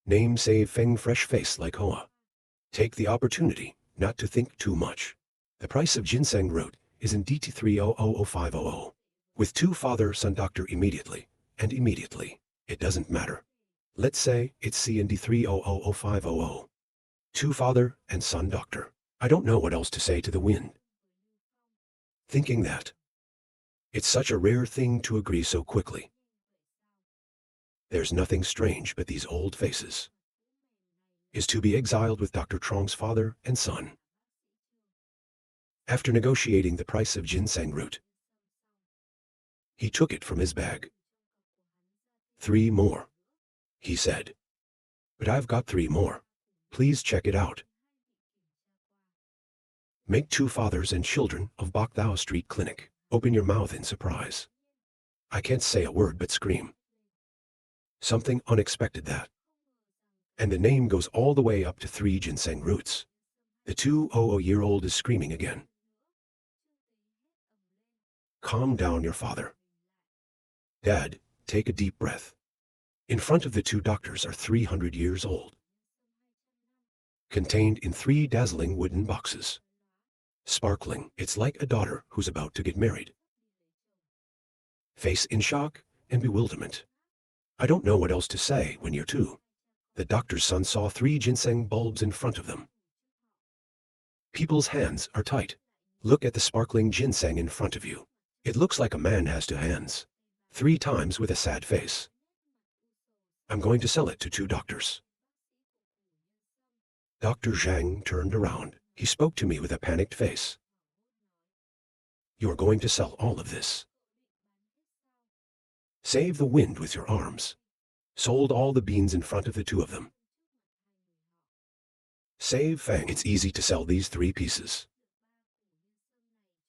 Name save Feng fresh face like Hoa. Take the opportunity not to think too much. The price of ginseng root is in DT 3000500. With two father-son doctor immediately, and immediately, it doesn't matter. Let's say it's C and D 3000500. Two father and son doctor. I don't know what else to say to the wind. Thinking that it's such a rare thing to agree so quickly. There's nothing strange but these old faces. Is to be exiled with Dr. Trong's father and son. After negotiating the price of ginseng root, he took it from his bag. 3 more, he said. But I've got 3 more. Please check it out. Make 2 fathers and children of Bok Thou Street Clinic. Open your mouth in surprise. I can't say a word but scream. Something unexpected that. And the name goes all the way up to 3 ginseng roots. The 200-year-old is screaming again. Calm down, your father. Dad, take a deep breath. In front of the 2 doctors are 300 years old. Contained in 3 dazzling wooden boxes. Sparkling, it's like a daughter who's about to get married. Face in shock and bewilderment. I don't know what else to say when you're 2. The doctor's son saw 3 ginseng bulbs in front of them. People's hands are tight. Look at the sparkling ginseng in front of you. It looks like a man has 2 hands. 3 times with a sad face. I'm going to sell it to 2 doctors. Dr. Zhang turned around. He spoke to me with a panicked face. You're going to sell all of this. Save the wind with your arms. Sold all the beans in front of the 2 of them. Save Feng. It's easy to sell these 3 pieces.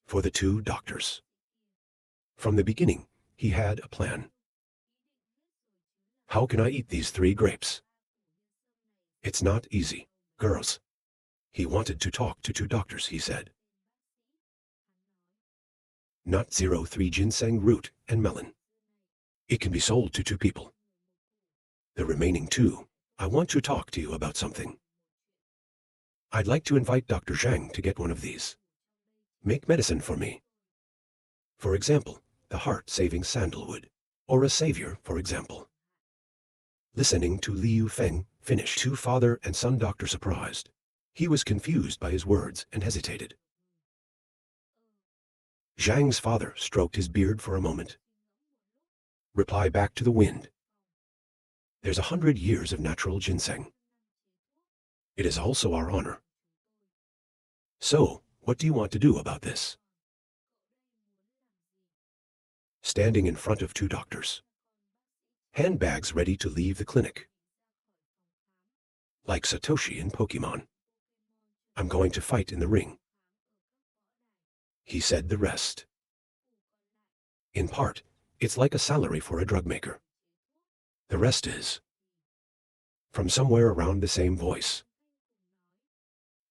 For the 2 doctors. From the beginning, he had a plan. How can I eat these 3 grapes? It's not easy, girls. He wanted to talk to 2 doctors, he said. Not 03 ginseng root and melon. It can be sold to 2 people. The remaining 2, I want to talk to you about something. I'd like to invite Dr. Zhang to get one of these. Make medicine for me. For example, the heart-saving sandalwood. Or a savior, for example. Listening to Liu Feng finish, 2 father and son doctor surprised. He was confused by his words and hesitated. Zhang's father stroked his beard for a moment. Reply back to the wind. There's 100 years of natural ginseng. It is also our honor. So, what do you want to do about this? Standing in front of 2 doctors. Handbags ready to leave the clinic. Like Satoshi in Pokemon. I'm going to fight in the ring. He said the rest. In part, it's like a salary for a drug maker. The rest is from somewhere around the same voice.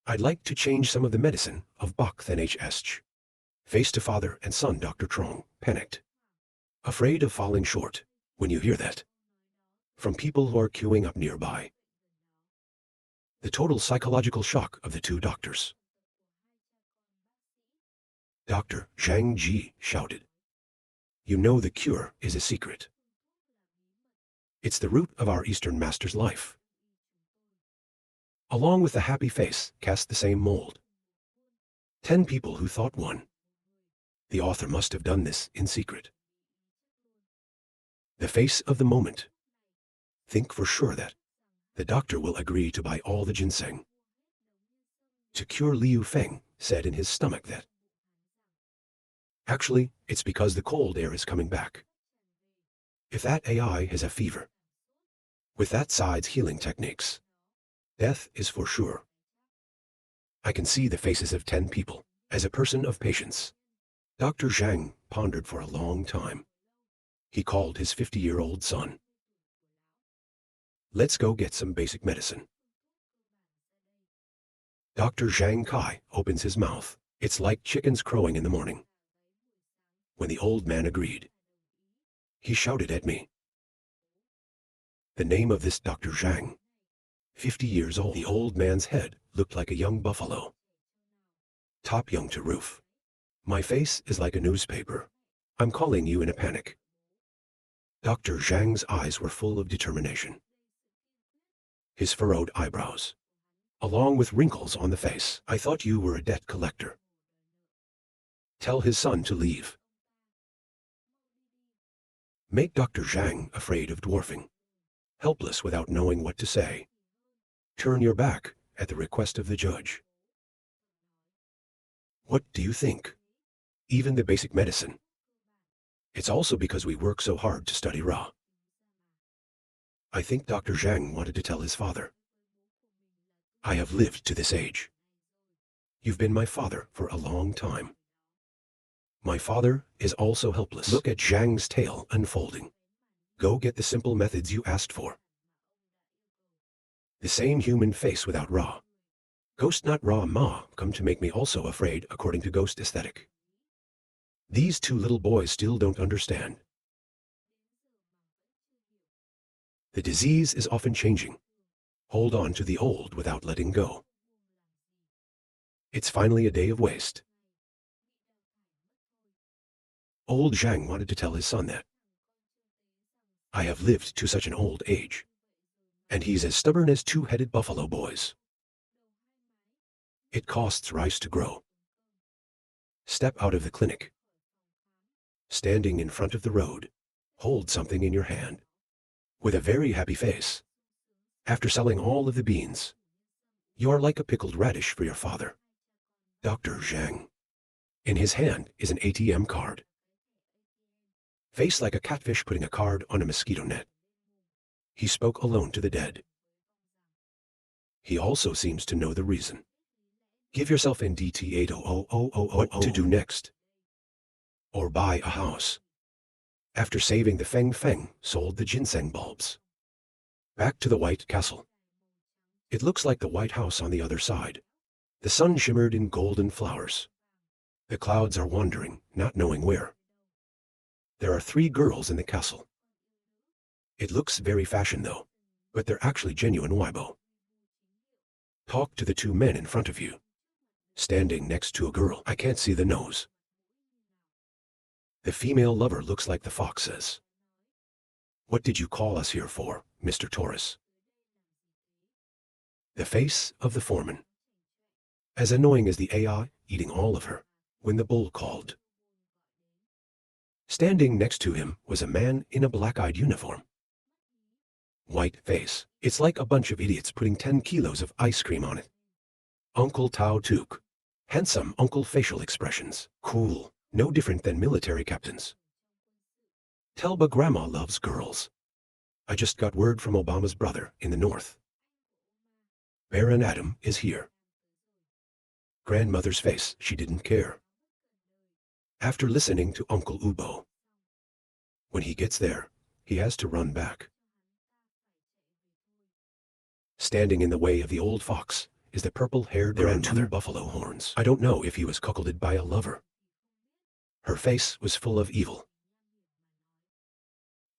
I'd like to change some of the medicine of Bok Then H. Face to father and son Dr. Trong, panicked. Afraid of falling short, when you hear that. From people who are queuing up nearby. The total psychological shock of the 2 doctors. Dr. Zhang Ji shouted. You know the cure is a secret. It's the root of our Eastern master's life. Along with the happy face cast the same mold. 10 people who thought one. The author must have done this in secret. The face of the moment. Think for sure that the doctor will agree to buy all the ginseng. To cure Liu Feng said in his stomach that actually, it's because the cold air is coming back. If that AI has a fever, with that side's healing techniques, death is for sure. I can see the faces of 10 people, as a person of patience. Dr. Zhang pondered for a long time. He called his 50-year-old son. Let's go get some basic medicine. Dr. Zhang Kai opens his mouth. It's like chickens crowing in the morning. When the old man agreed, he shouted at me. The name of this Dr. Zhang 50 years old. The old man's head looked like a young buffalo. Top young to roof. My face is like a newspaper. I'm calling you in a panic. Dr. Zhang's eyes were full of determination. His furrowed eyebrows, along with wrinkles on the face. I thought you were a debt collector. Tell his son to leave. Make Dr. Zhang afraid of dwarfing, helpless without knowing what to say. Turn your back at the request of the judge. What do you think? Even the basic medicine. It's also because we work so hard to study Ra. I think Dr. Zhang wanted to tell his father. I have lived to this age. You've been my father for a long time. My father is also helpless. Look at Zhang's tale unfolding. Go get the simple methods you asked for. The same human face without Ra. Ghost not Ra Ma come to make me also afraid according to ghost aesthetic. These two little boys still don't understand. The disease is often changing. Hold on to the old without letting go. It's finally a day of waste. Old Zhang wanted to tell his son that. I have lived to such an old age. And he's as stubborn as two-headed buffalo boys. It costs rice to grow. Step out of the clinic. Standing in front of the road, hold something in your hand. With a very happy face. After selling all of the beans, you are like a pickled radish for your father. Dr. Zhang. In his hand is an ATM card. Face like a catfish putting a card on a mosquito net. He spoke alone to the dead. He also seems to know the reason. Give yourself NDT 8000000 what to do next. Or buy a house. After saving the Feng Feng, sold the ginseng bulbs. Back to the White Castle. It looks like the White House on the other side. The sun shimmered in golden flowers. The clouds are wandering, not knowing where. There are 3 girls in the castle. It looks very fashion though, but they're actually genuine Weibo. Talk to the 2 men in front of you. Standing next to a girl, I can't see the nose. The female lover looks like the fox says. What did you call us here for, Mr. Taurus? The face of the foreman. As annoying as the AI eating all of her, when the bull called. Standing next to him was a man in a black-eyed uniform. White face. It's like a bunch of idiots putting 10 kilos of ice cream on it. Uncle Tao Tuk. Handsome uncle facial expressions. Cool. No different than military captains. Telba grandma loves girls. I just got word from Obama's brother in the north. Baron Adam is here. Grandmother's face, she didn't care. After listening to Uncle Ubo. When he gets there, he has to run back. Standing in the way of the old fox is the purple-haired grandmother buffalo horns. I don't know if he was cuckolded by a lover. Her face was full of evil.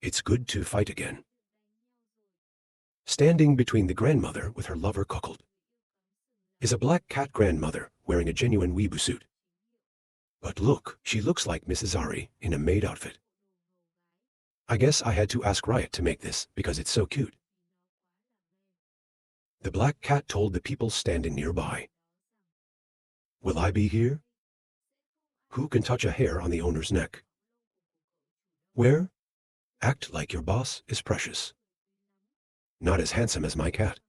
It's good to fight again. Standing between the grandmother with her lover cuckold is a black cat grandmother wearing a genuine weeaboo suit. But look, she looks like Mrs. Ari in a maid outfit. I guess I had to ask Riot to make this because it's so cute. The black cat told the people standing nearby. Will I be here? Who can touch a hair on the owner's neck? Where? Act like your boss is precious. Not as handsome as my cat.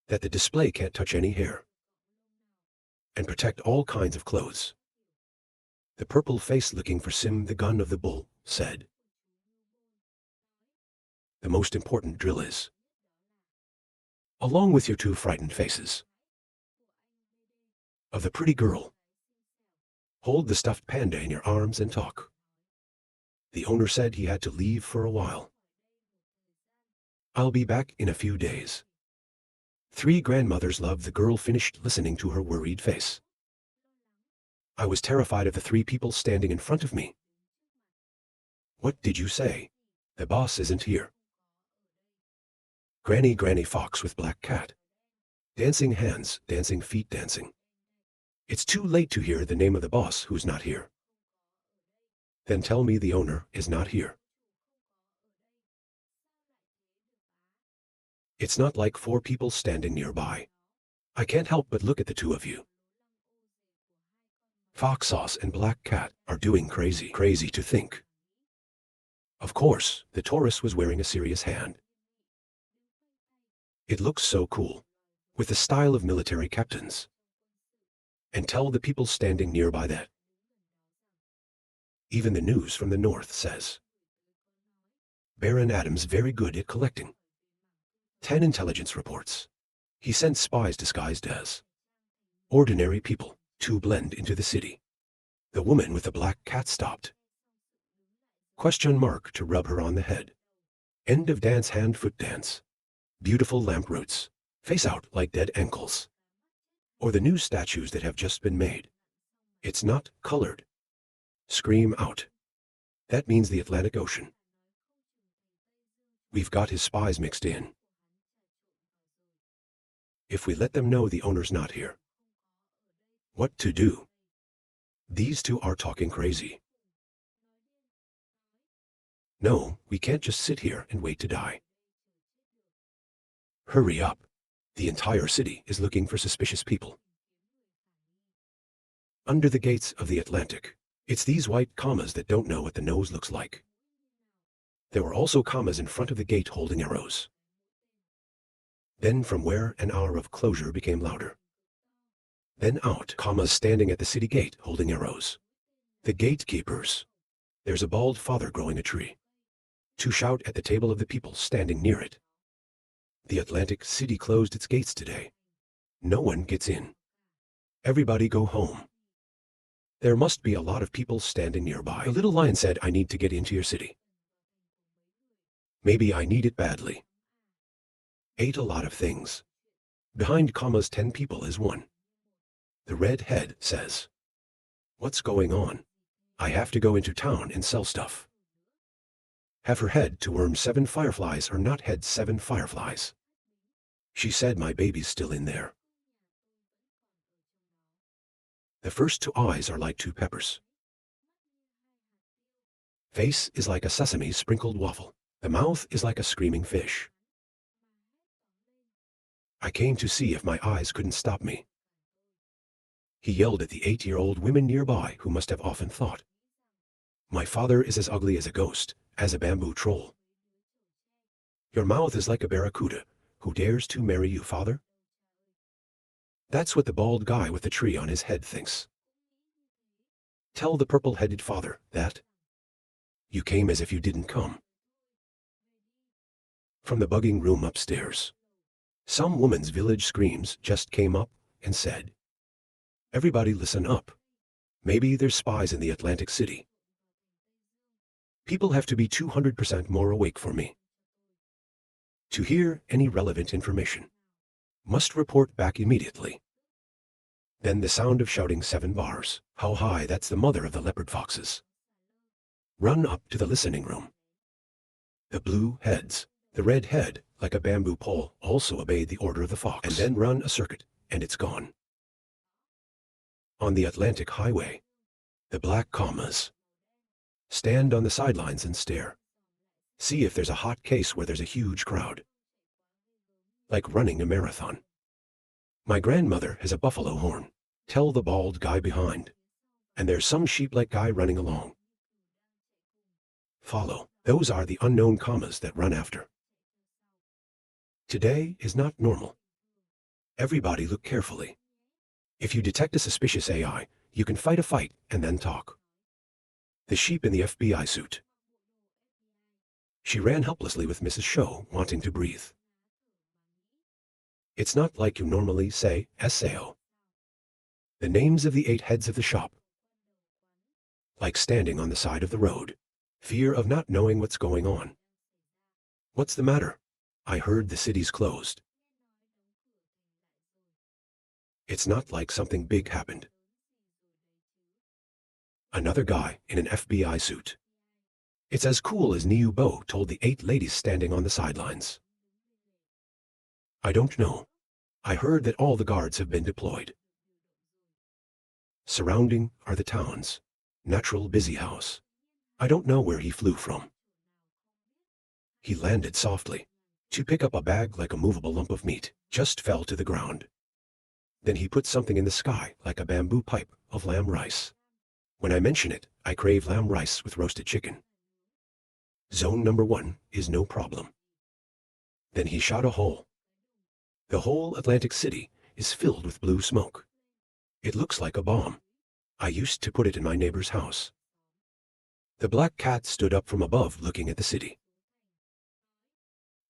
That the display can't touch any hair. And protect all kinds of clothes. The purple face looking for Sim the gun of the bull said. The most important drill is, along with your 2 frightened faces, of the pretty girl, hold the stuffed panda in your arms and talk. The owner said he had to leave for a while. I'll be back in a few days. 3 grandmothers loved the girl finished listening to her worried face. I was terrified of the 3 people standing in front of me. What did you say? The boss isn't here. Granny fox with black cat. Dancing hands, dancing feet dancing. It's too late to hear the name of the boss who's not here. Then tell me the owner is not here. It's not like 4 people standing nearby. I can't help but look at the 2 of you. Fox Sauce and Black Cat are doing crazy to think. Of course, the Taurus was wearing a serious hand. It looks so cool, with the style of military captains. And tell the people standing nearby that. Even the news from the north says. Baron Adams very good at collecting. 10 intelligence reports. He sent spies disguised as ordinary people to blend into the city. The woman with the black cat stopped. Question mark to rub her on the head. End of dance hand foot dance. Beautiful lamp roots. Face out like dead ankles. Or the new statues that have just been made. It's not colored. Scream out. That means the Atlantic Ocean. We've got his spies mixed in. If we let them know the owner's not here. What to do? These 2 are talking crazy. No, we can't just sit here and wait to die. Hurry up. The entire city is looking for suspicious people. Under the gates of the Atlantic, it's these white commas that don't know what the nose looks like. There were also commas in front of the gate holding arrows. Then from where an hour of closure became louder. Then out, commas standing at the city gate holding arrows. The gatekeepers. There's a bald father growing a tree. To shout at the table of the people standing near it. The Atlantic City closed its gates today. No one gets in. Everybody go home. There must be a lot of people standing nearby. The little lion said, I need to get into your city. Maybe I need it badly. Ate a lot of things. Behind commas 10 people is 1. The red head says. What's going on? I have to go into town and sell stuff. Have her head to worm 7 fireflies or not head 7 fireflies. She said my baby's still in there. The first 2 eyes are like 2 peppers. Face is like a sesame sprinkled waffle. The mouth is like a screaming fish. I came to see if my eyes couldn't stop me. He yelled at the 8-year-old women nearby who must have often thought. My father is as ugly as a ghost, as a bamboo troll. Your mouth is like a barracuda, who dares to marry you, father? That's what the bald guy with the tree on his head thinks. Tell the purple-headed father that. You came as if you didn't come. From the bugging room upstairs. Some woman's village screams just came up and said, everybody listen up. Maybe there's spies in the Atlantic City. People have to be 200% more awake for me. To hear any relevant information. Must report back immediately. Then the sound of shouting 7 bars. How high, that's the mother of the leopard foxes. Run up to the listening room. The blue heads. The red head, like a bamboo pole, also obeyed the order of the fox. And then run a circuit, and it's gone. On the Atlantic Highway. The black commas. Stand on the sidelines and stare. See if there's a hot case where there's a huge crowd. Like running a marathon. My grandmother has a buffalo horn. Tell the bald guy behind. And there's some sheep-like guy running along. Follow. Those are the unknown commas that run after. Today is not normal. Everybody look carefully. If you detect a suspicious AI, you can fight a fight and then talk. The sheep in the FBI suit. She ran helplessly with Mrs. Show, wanting to breathe. It's not like you normally say, SAO. The names of the 8 heads of the shop. Like standing on the side of the road. Fear of not knowing what's going on. What's the matter? I heard the city's closed. It's not like something big happened. Another guy in an FBI suit. It's as cool as Niu Bo told the 8 ladies standing on the sidelines. I don't know. I heard that all the guards have been deployed. Surrounding are the towns. Natural busy house. I don't know where he flew from. He landed softly. To pick up a bag like a movable lump of meat, just fell to the ground. Then he put something in the sky like a bamboo pipe of lamb rice. When I mention it, I crave lamb rice with roasted chicken. Zone number 1 is no problem. Then he shot a hole. The whole Atlantic City is filled with blue smoke. It looks like a bomb. I used to put it in my neighbor's house. The black cat stood up from above looking at the city.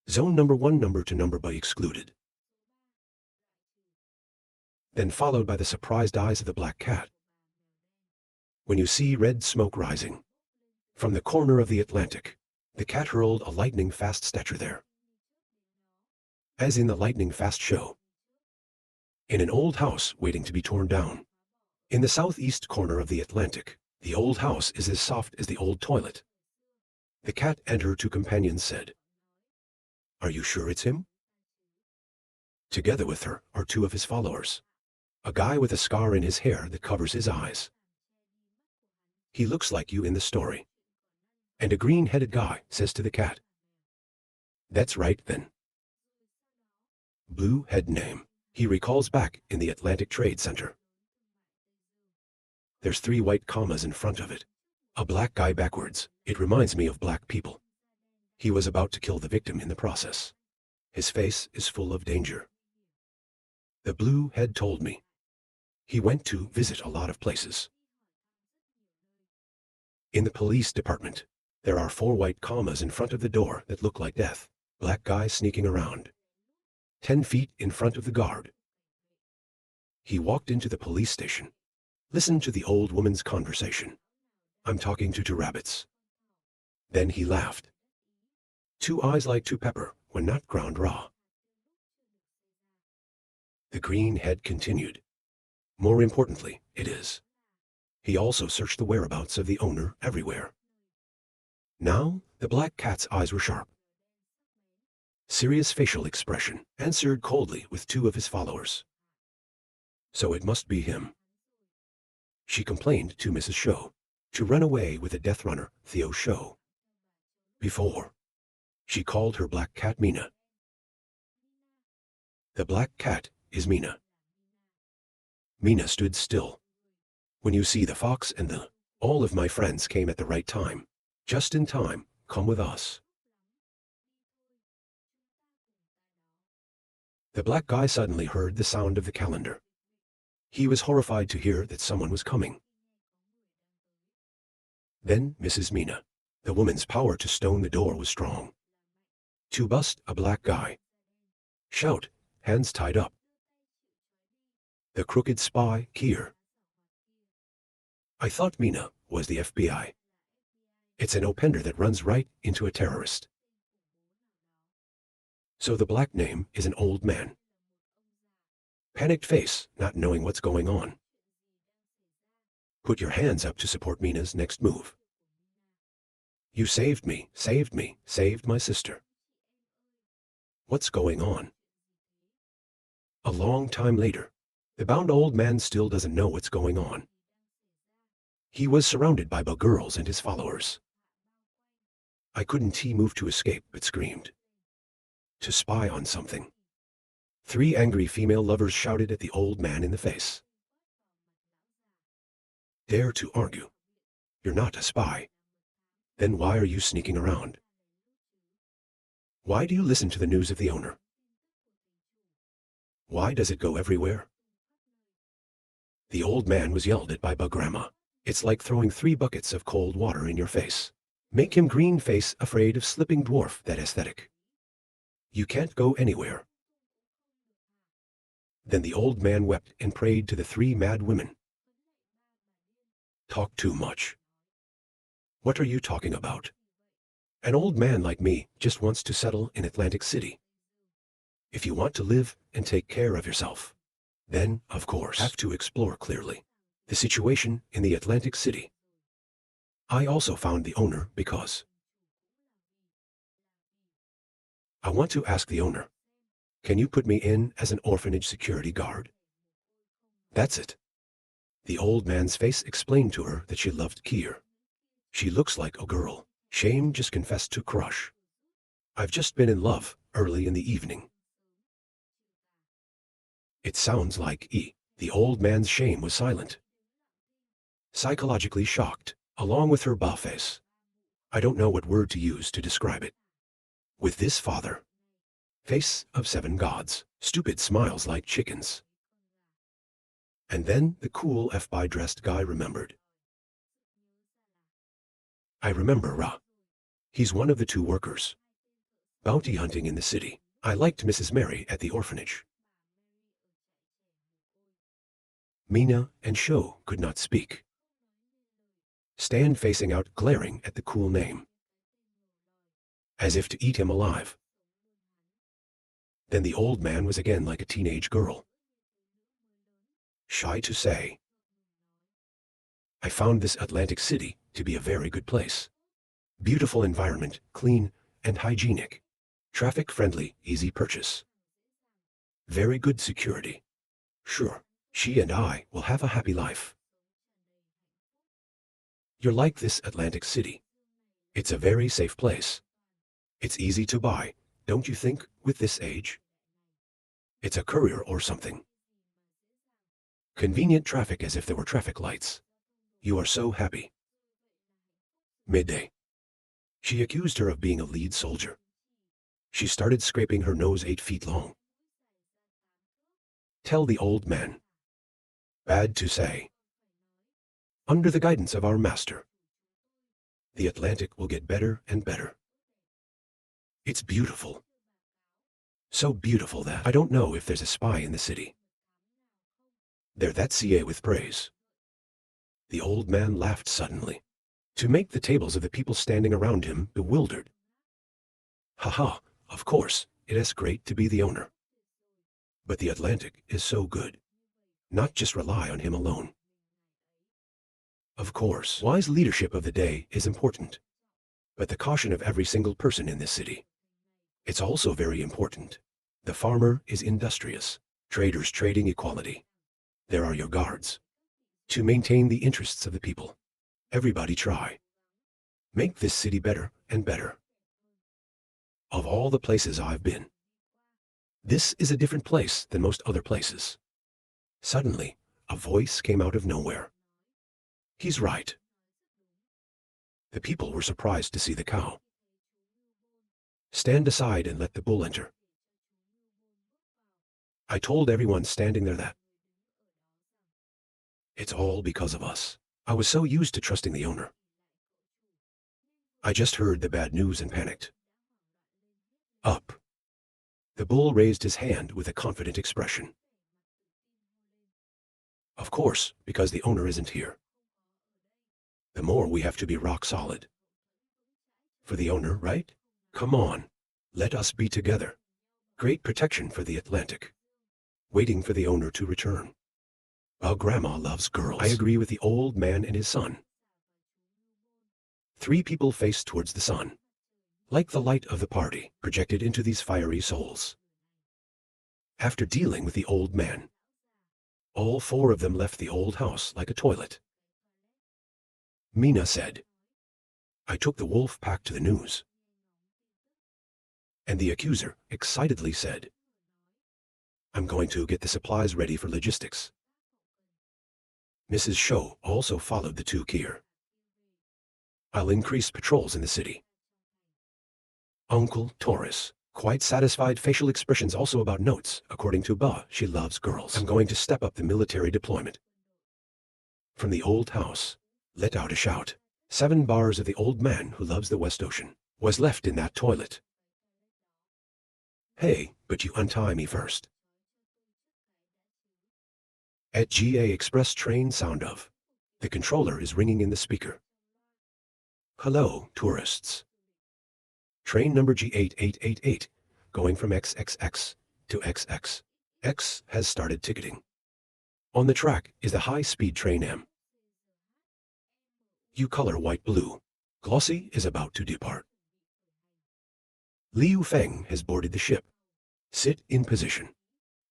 Zone number 1 number to number by excluded. Then followed by the surprised eyes of the black cat. When you see red smoke rising from the corner of the Atlantic, the cat hurled a lightning-fast statue there. As in the lightning-fast show. In an old house waiting to be torn down. In the southeast corner of the Atlantic, the old house is as soft as the old toilet. The cat and her 2 companions said, "Are you sure it's him?" Together with her are 2 of his followers. A guy with a scar in his hair that covers his eyes. He looks like you in the story. And a green-headed guy says to the cat, "That's right then." Blue head name. He recalls back in the Atlantic Trade Center. There's 3 white commas in front of it. A black guy backwards. It reminds me of black people. He was about to kill the victim in the process. His face is full of danger. The blue head told me. He went to visit a lot of places. In the police department, there are 4 white commas in front of the door that look like death. Black guy sneaking around. 10 feet in front of the guard. He walked into the police station. Listened to the old woman's conversation. I'm talking to 2 rabbits. Then he laughed. 2 eyes like 2 pepper when not ground raw. The green head continued. More importantly, it is. He also searched the whereabouts of the owner everywhere. Now, the black cat's eyes were sharp. Serious facial expression, answered coldly with 2 of his followers. So it must be him. She complained to Mrs. Show to run away with the death runner, Theo Show. Before, she called her black cat Mina. The black cat is Mina. Mina stood still. When you see the fox and all of my friends came at the right time. Just in time, come with us. The black guy suddenly heard the sound of the calendar. He was horrified to hear that someone was coming. Then Mrs. Mina, the woman's power to stone the door was strong. To bust a black guy. Shout, hands tied up. The crooked spy, Kier. I thought Mina was the FBI. It's an offender that runs right into a terrorist. So the black name is an old man. Panicked face, not knowing what's going on. Put your hands up to support Mina's next move. You saved me, saved my sister. What's going on? A long time later, the bound old man still doesn't know what's going on. He was surrounded by girls and his followers. I couldn't move to escape, but screamed. To spy on something. 3 angry female lovers shouted at the old man in the face. Dare to argue. You're not a spy. Then why are you sneaking around? Why do you listen to the news of the owner? Why does it go everywhere? The old man was yelled at by Grandma. It's like throwing 3 buckets of cold water in your face. Make him green face, afraid of slipping dwarf that aesthetic. You can't go anywhere. Then the old man wept and prayed to the 3 mad women. Talk too much. What are you talking about? An old man like me just wants to settle in Atlantic City. If you want to live and take care of yourself, then, of course, have to explore clearly the situation in the Atlantic City. I also found the owner because I want to ask the owner, Can you put me in as an orphanage security guard? That's it. The old man's face explained to her that she loved Kier. She looks like a girl. Shame just confessed to crush. I've just been in love, early in the evening. It sounds like E. The old man's shame was silent. Psychologically shocked, along with her ba face. I don't know what word to use to describe it. With this father. Face of 7 gods, stupid smiles like chickens. And then the cool FBI dressed guy remembered. I remember Ra. He's one of the 2 workers. Bounty hunting in the city. I liked Mrs. Mary at the orphanage. Mina and Sho could not speak. Stand facing out, glaring at the cool name. As if to eat him alive. Then the old man was again like a teenage girl. Shy to say. I found this Atlantic city to be a very good place. Beautiful environment, clean and hygienic. Traffic friendly, easy purchase. Very good security. Sure, she and I will have a happy life. You're like this Atlantic city. It's a very safe place. It's easy to buy, don't you think, with this age? It's a courier or something. Convenient traffic as if there were traffic lights. You are so happy. Midday. She accused her of being a lead soldier. She started scraping her nose 8 feet long. Tell the old man. Bad to say. Under the guidance of our master. The Atlantic will get better and better. It's beautiful. So beautiful that I don't know if there's a spy in the city. They're that CA with praise. The old man laughed suddenly, to make the tables of the people standing around him bewildered. Haha, of course, it is great to be the owner. But the Atlantic is so good. Not just rely on him alone. Of course, wise leadership of the day is important. But the caution of every single person in this city. It's also very important. The farmer is industrious. Traders trading equality. There are your guards. To maintain the interests of the people. Everybody try. Make this city better and better. Of all the places I've been, this is a different place than most other places. Suddenly, a voice came out of nowhere. He's right. The people were surprised to see the cow. Stand aside and let the bull enter. I told everyone standing there that. It's all because of us. I was so used to trusting the owner. I just heard the bad news and panicked. Up. The bull raised his hand with a confident expression. Of course, because the owner isn't here. The more we have to be rock solid. For the owner, right? Come on. Let us be together. Great protection for the Atlantic. Waiting for the owner to return. Our grandma loves girls. I agree with the old man and his son. 3 people faced towards the sun. Like the light of the party, projected into these fiery souls. After dealing with the old man, all 4 of them left the old house like a toilet. Mina said, I took the wolf pack to the news. And the accuser excitedly said, I'm going to get the supplies ready for logistics. Mrs. Sho also followed the 2 Kier. I'll increase patrols in the city. Uncle Taurus, quite satisfied, facial expressions also about notes. According to Ba, she loves girls. I'm going to step up the military deployment. From the old house, let out a shout. 7 bars of the old man who loves the West Ocean was left in that toilet. Hey, but you untie me first. At GA Express train sound of. The controller is ringing in the speaker. Hello, tourists. Train number G8888, going from XXX to XX. X has started ticketing. On the track is the high-speed train M. You color white blue. Glossy is about to depart. Liu Feng has boarded the ship. Sit in position,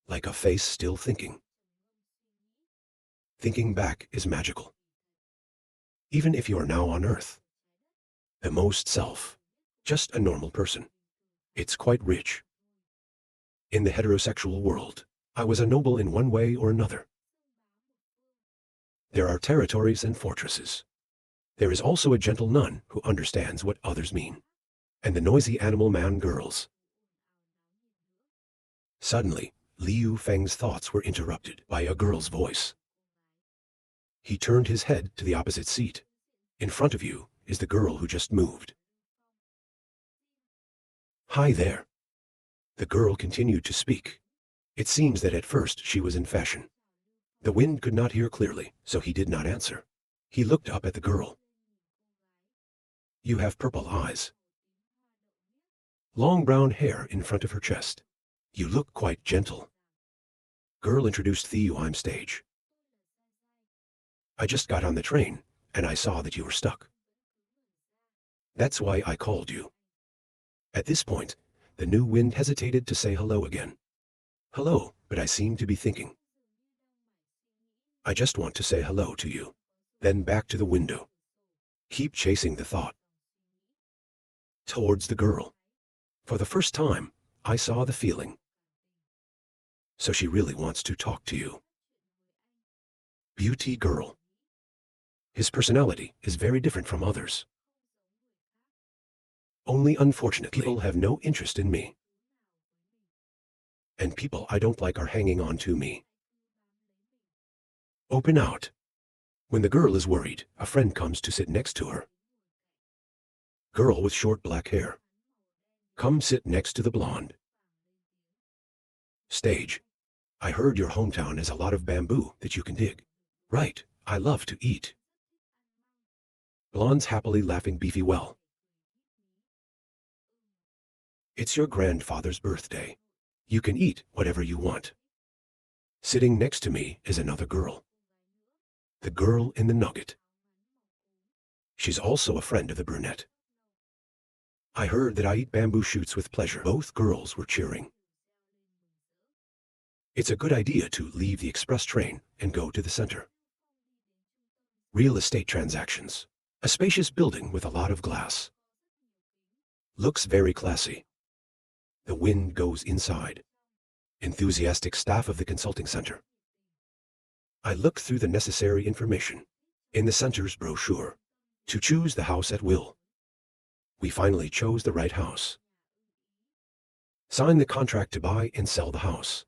like a face still thinking. Thinking back is magical. Even if you are now on Earth, the most self, just a normal person, it's quite rich. In the heterosexual world, I was a noble in one way or another. There are territories and fortresses. There is also a gentle nun who understands what others mean, and the noisy animal man girls. Suddenly, Liu Feng's thoughts were interrupted by a girl's voice. He turned his head to the opposite seat. In front of you is the girl who just moved. Hi there. The girl continued to speak. It seems that at first she was in fashion. The wind could not hear clearly, so he did not answer. He looked up at the girl. You have purple eyes. Long brown hair in front of her chest. You look quite gentle. Girl introduced Thieu on stage. I just got on the train, and I saw that you were stuck. That's why I called you. At this point, the new wind hesitated to say hello again. Hello, but I seem to be thinking. I just want to say hello to you. Then back to the window. Keep chasing the thought. Towards the girl. For the first time, I saw the feeling. So she really wants to talk to you. Beauty girl. His personality is very different from others. Only unfortunately, people have no interest in me. And people I don't like are hanging on to me. Open out. When the girl is worried, a friend comes to sit next to her. Girl with short black hair. Come sit next to the blonde. Stage. I heard your hometown has a lot of bamboo that you can dig. Right, I love to eat. Blonde's happily laughing beefy well. It's your grandfather's birthday. You can eat whatever you want. Sitting next to me is another girl. The girl in the nugget. She's also a friend of the brunette. I heard that I eat bamboo shoots with pleasure. Both girls were cheering. It's a good idea to leave the express train and go to the center. Real estate transactions. A spacious building with a lot of glass. Looks very classy. The wind goes inside. Enthusiastic staff of the consulting center. I looked through the necessary information in the center's brochure to choose the house at will. We finally chose the right house. Sign the contract to buy and sell the house.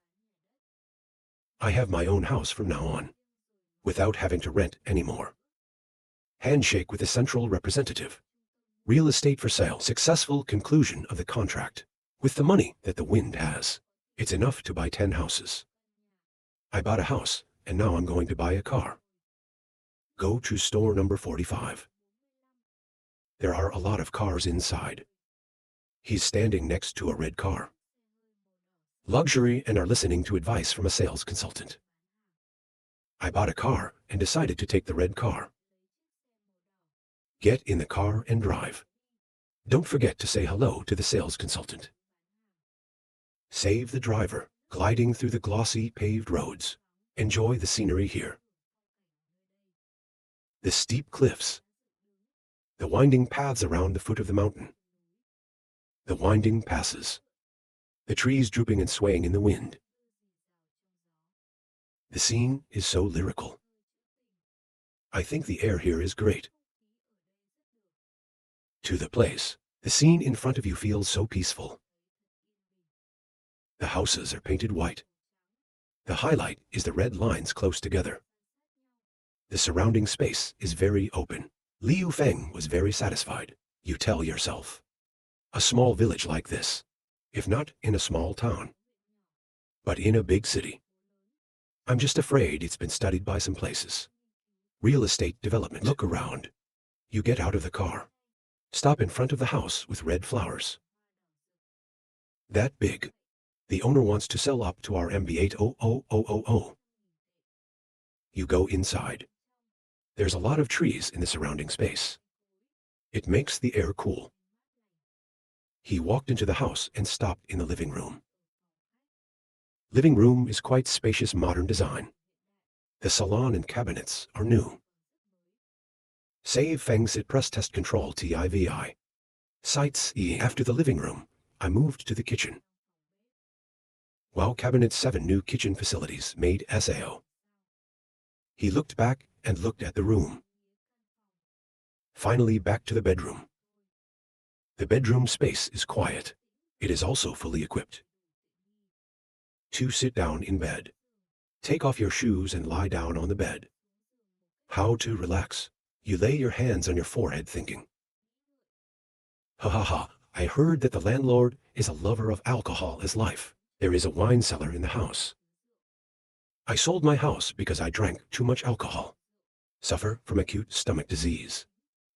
I have my own house from now on, without having to rent anymore. Handshake with the central representative. Real estate for sale. Successful conclusion of the contract. With the money that the wind has, it's enough to buy 10 houses. I bought a house, and now I'm going to buy a car. Go to store number 45. There are a lot of cars inside. He's standing next to a red car. Luxury and are listening to advice from a sales consultant. I bought a car and decided to take the red car. Get in the car and drive. Don't forget to say hello to the sales consultant. Save the driver, gliding through the glossy paved roads. Enjoy the scenery here. The steep cliffs. The winding paths around the foot of the mountain. The winding passes. The trees drooping and swaying in the wind. The scene is so lyrical. I think the air here is great. To the place. The scene in front of you feels so peaceful. The houses are painted white. The highlight is the red lines close together. The surrounding space is very open. Liu Feng was very satisfied. You tell yourself. A small village like this, if not in a small town, but in a big city. I'm just afraid it's been studied by some places. Real estate development. Look around. You get out of the car. Stop in front of the house with red flowers. That big. The owner wants to sell up to our MB80000. You go inside. There's a lot of trees in the surrounding space. It makes the air cool. He walked into the house and stopped in the living room. Living room is quite spacious modern design. The salon and cabinets are new. Save Feng Sit press test control TIVI. Sites E. After the living room, I moved to the kitchen. Wow, cabinet 7 new kitchen facilities made SAO. He looked back and looked at the room. Finally back to the bedroom. The bedroom space is quiet. It is also fully equipped. 2. Sit down in bed. Take off your shoes and lie down on the bed. How to relax. You lay your hands on your forehead thinking. Ha ha ha, I heard that the landlord is a lover of alcohol as life. There is a wine cellar in the house. I sold my house because I drank too much alcohol. Suffer from acute stomach disease.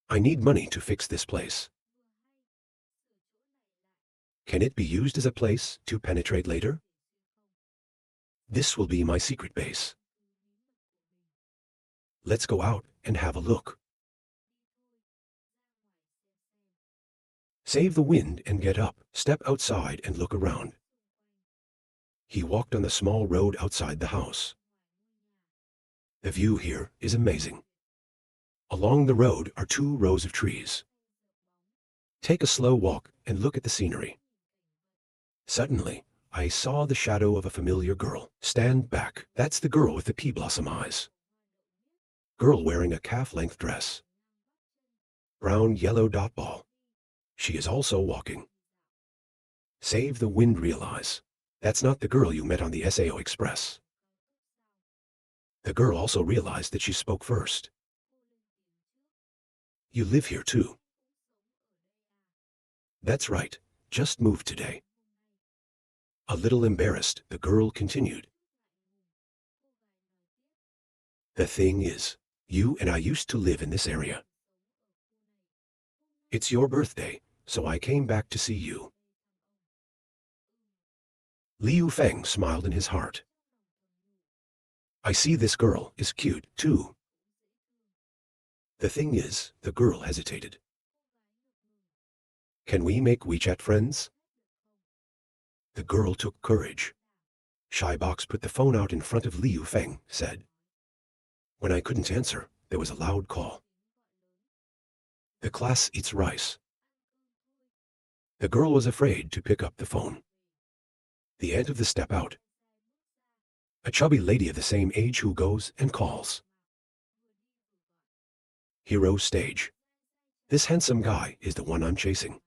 I need money to fix this place. Can it be used as a place to penetrate later? This will be my secret base. Let's go out and have a look. Save the wind and get up. Step outside and look around. He walked on the small road outside the house. The view here is amazing. Along the road are 2 rows of trees. Take a slow walk and look at the scenery. Suddenly, I saw the shadow of a familiar girl. Stand back. That's the girl with the pea blossom eyes. Girl wearing a calf-length dress. Brown yellow dot ball. She is also walking. Save the wind realize. That's not the girl you met on the SAO Express. The girl also realized that she spoke first. You live here too. That's right, just moved today. A little embarrassed, the girl continued. The thing is, you and I used to live in this area. It's your birthday, so I came back to see you. Liu Feng smiled in his heart. I see this girl is cute, too. The thing is, the girl hesitated. Can we make WeChat friends? The girl took courage. Shybox put the phone out in front of Liu Feng, said. When I couldn't answer, there was a loud call. The class eats rice. The girl was afraid to pick up the phone. The end of the step out. A chubby lady of the same age who goes and calls. Hero stage. This handsome guy is the one I'm chasing.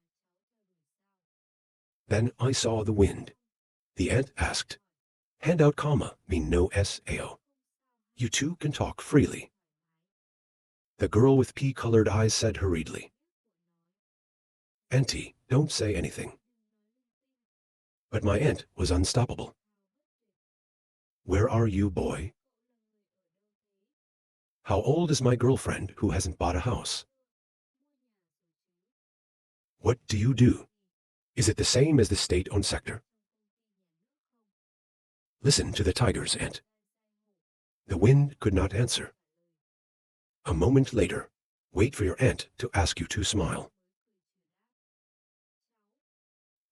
Then I saw the wind. The ant asked, hand out comma mean no SAO. You two can talk freely. The girl with pea-colored eyes said hurriedly. Auntie, don't say anything. But my aunt was unstoppable. Where are you, boy? How old is my girlfriend who hasn't bought a house? What do you do? Is it the same as the state-owned sector? Listen to the tiger's aunt. The wind could not answer. A moment later, wait for your aunt to ask you to smile.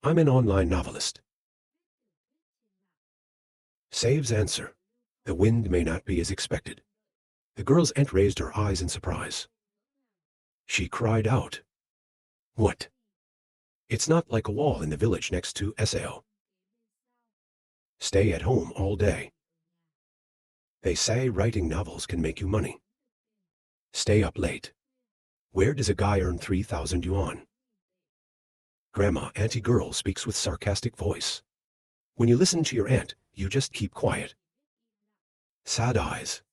I'm an online novelist. Saves answer. The wind may not be as expected. The girl's aunt raised her eyes in surprise. She cried out. What? It's not like a wall in the village next to SAO. Stay at home all day. They say writing novels can make you money. Stay up late. Where does a guy earn 3,000 yuan? Grandma, auntie girl speaks with sarcastic voice. When you listen to your aunt, you just keep quiet. Sad eyes.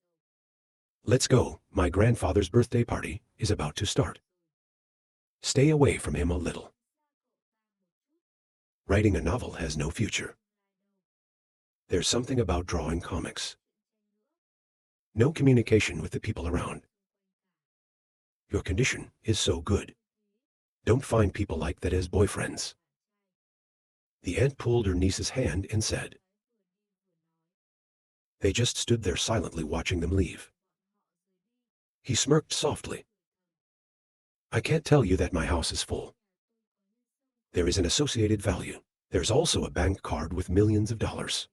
Let's go, my grandfather's birthday party is about to start. Stay away from him a little. Writing a novel has no future. There's something about drawing comics. No communication with the people around. Your condition is so good. Don't find people like that as boyfriends. The aunt pulled her niece's hand and said. They just stood there silently watching them leave. He smirked softly. I can't tell you that my house is full. There is an associated value. There's also a bank card with millions of dollars.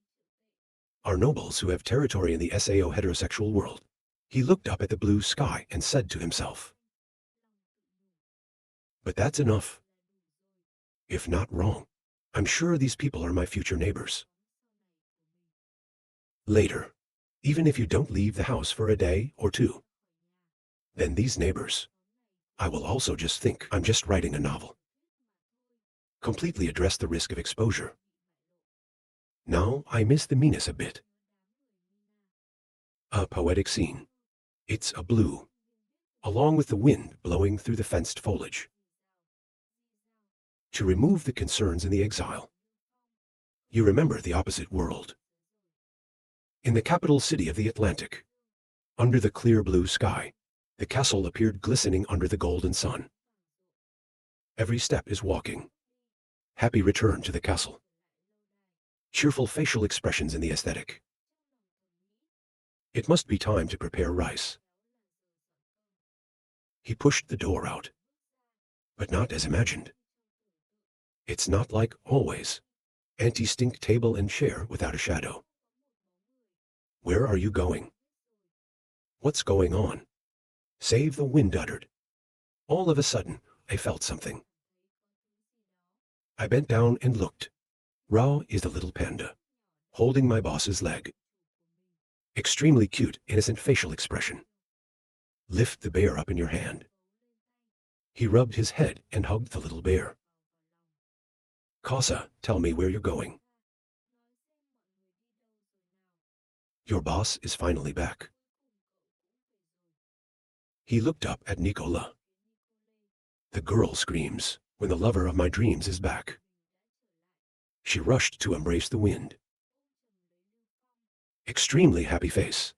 are nobles who have territory in the Sao heterosexual world. He looked up at the blue sky and said to himself, "But that's enough. If not wrong, I'm sure these people are my future neighbors." Later, even if you don't leave the house for a day or two, then these neighbors, I will also just think I'm just writing a novel. Completely address the risk of exposure. Now I miss the meanness a bit. A poetic scene. It's a blue, along with the wind blowing through the fenced foliage. To remove the concerns in the exile, you remember the opposite world. In the capital city of the Atlantic, under the clear blue sky, the castle appeared glistening under the golden sun. Every step is walking. Happy return to the castle. Cheerful facial expressions in the aesthetic. It must be time to prepare rice. He pushed the door out, but not as imagined. It's not like always. Anti-stink table and chair without a shadow. Where are you going? What's going on? Save the wind uttered. All of a sudden, I felt something. I bent down and looked. Ra is the little panda, holding my boss's leg. Extremely cute, innocent facial expression. Lift the bear up in your hand. He rubbed his head and hugged the little bear. Casa, tell me where you're going. Your boss is finally back. He looked up at Nicola. The girl screams when the lover of my dreams is back. She rushed to embrace the wind. Extremely happy face.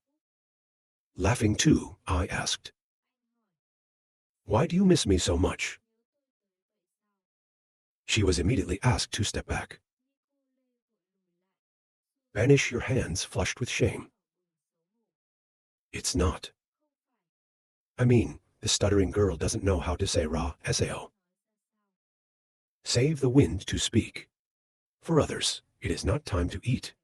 Laughing too, I asked, "Why do you miss me so much?" She was immediately asked to step back. Banish your hands flushed with shame. It's not. I mean, the stuttering girl doesn't know how to say Ra Sao. Save the wind to speak. For others, it is not time to eat.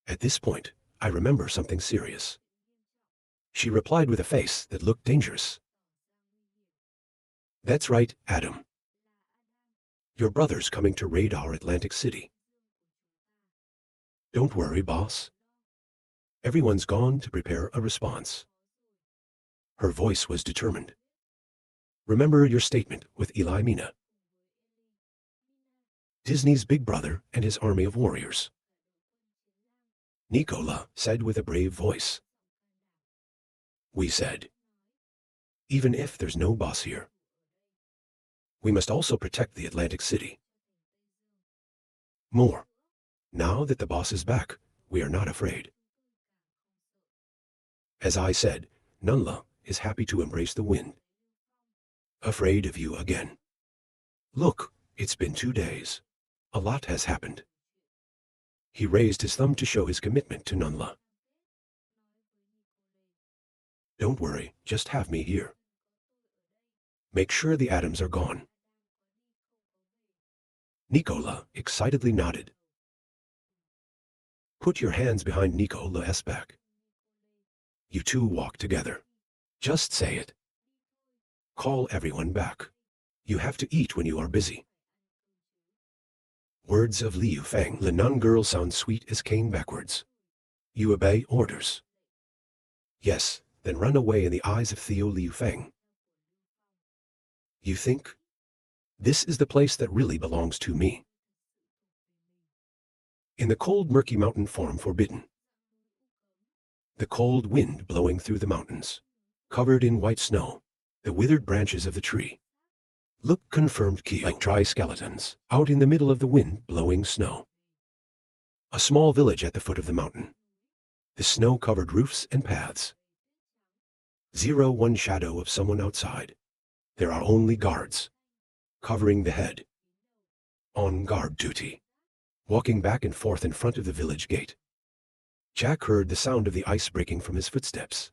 At this point, I remember something serious. She replied with a face that looked dangerous. That's right, Adam. Your brother's coming to raid our Atlantic City. Don't worry, boss. Everyone's gone to prepare a response. Her voice was determined. Remember your statement with Eli Mina. Disney's big brother and his army of warriors. Nicola said with a brave voice. We said, even if there's no boss here, we must also protect the Atlantic City. More, now that the boss is back, we are not afraid. As I said, Nunla is happy to embrace the wind. Afraid of you again. Look, it's been 2 days. A lot has happened. He raised his thumb to show his commitment to Nunla. Don't worry, just have me here. Make sure the atoms are gone. Nicola excitedly nodded. Put your hands behind Nicola's back. You two walk together. Just say it. Call everyone back. You have to eat when you are busy. Words of Liu Feng. The nun girl sounds sweet as cane backwards. You obey orders. Yes, then run away in the eyes of Theo Liu Feng. You think? This is the place that really belongs to me. In the cold murky mountain form forbidden. The cold wind blowing through the mountains. Covered in white snow. The withered branches of the tree. Look confirmed key like dry skeletons, out in the middle of the wind blowing snow. A small village at the foot of the mountain. The snow-covered roofs and paths. 1 shadow of someone outside. There are only guards. Covering the head. On guard duty. Walking back and forth in front of the village gate. Jack heard the sound of the ice breaking from his footsteps.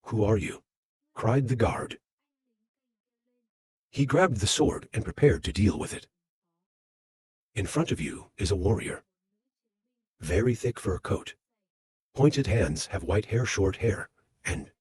Who are you? Cried the guard. He grabbed the sword and prepared to deal with it. In front of you is a warrior. Very thick fur coat. Pointed hands have white hair, short hair, and